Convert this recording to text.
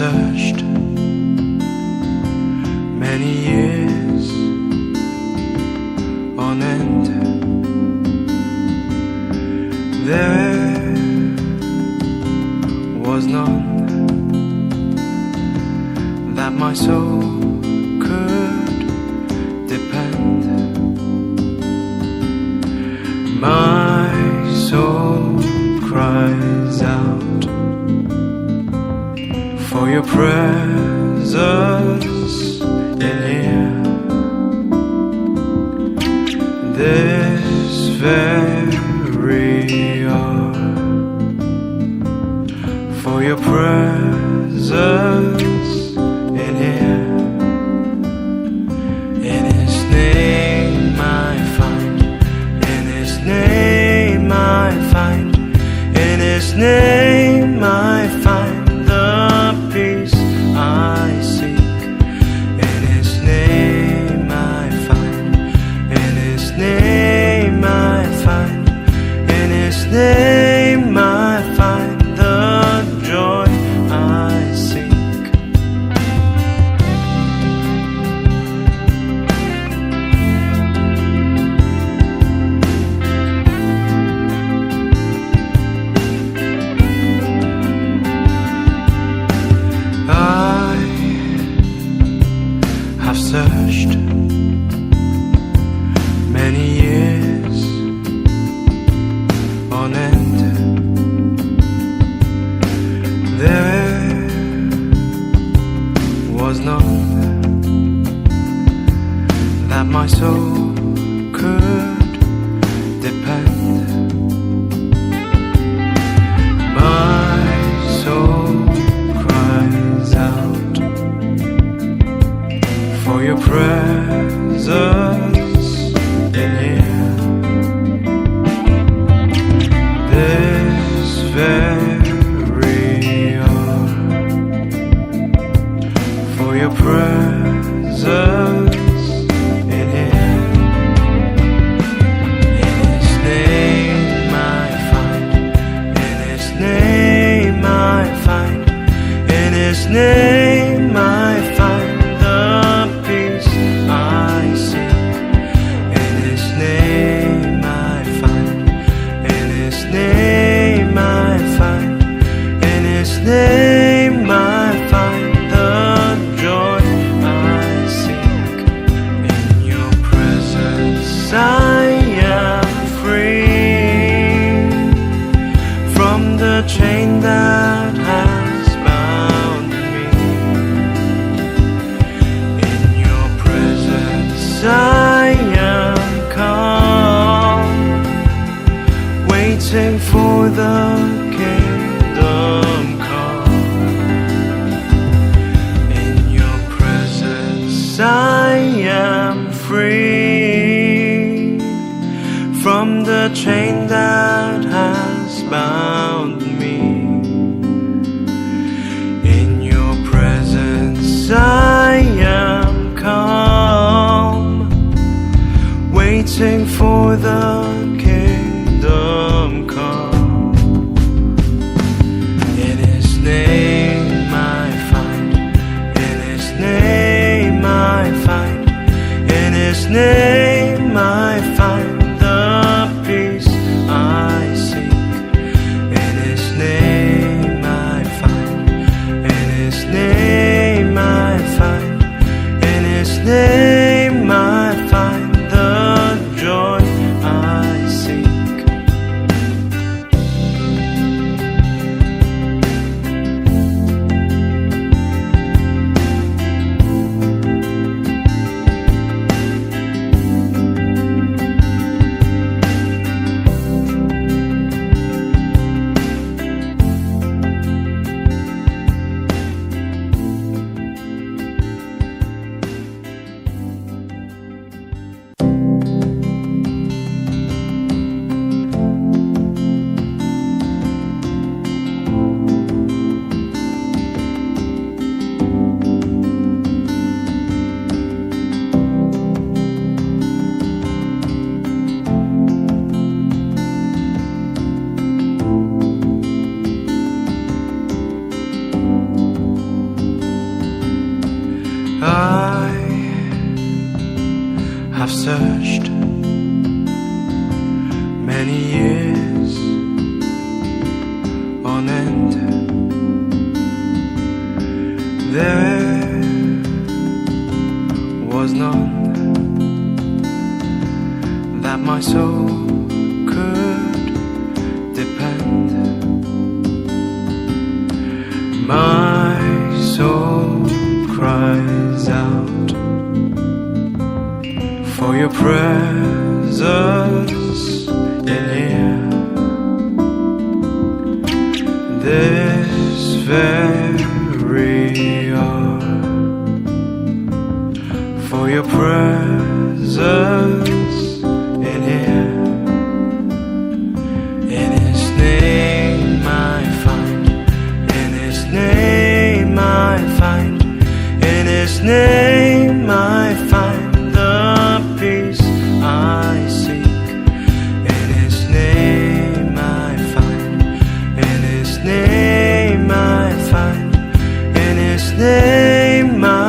searched many years on end. There was none that my soul could depend. My soul cries out for your presence in here. This very hour, for your presence in here. In His name I find, in His name I find, in His name I find the peace I seek. In His name I find, in His name I find, in His name I find the joy I seek. I have searched many years on end. There was none that my soul could depend. My soul cries out for your presence in here. This very hour, for your presence in here. In His name I find, in His name I find, in His name I find the peace I seek. In His name I find, in His name I find, in His name I find the joy I seek. In your presence I am free from the chain that has bound me. In your presence I am calm, waiting for the kingdom come. In your presence I am free from the chain that has bound me. In your presence I am calm, waiting for the kingdom come. In His name I find, in His name I find, in His name I find the peace I seek. I have searched many years on end. There was none that my soul could depend. My soul cries out for your presence in here. This very hour, for your presence in here. In His name I find, in His name I find, in His name I find the peace I seek. In His name I find, in His name I find, in His name I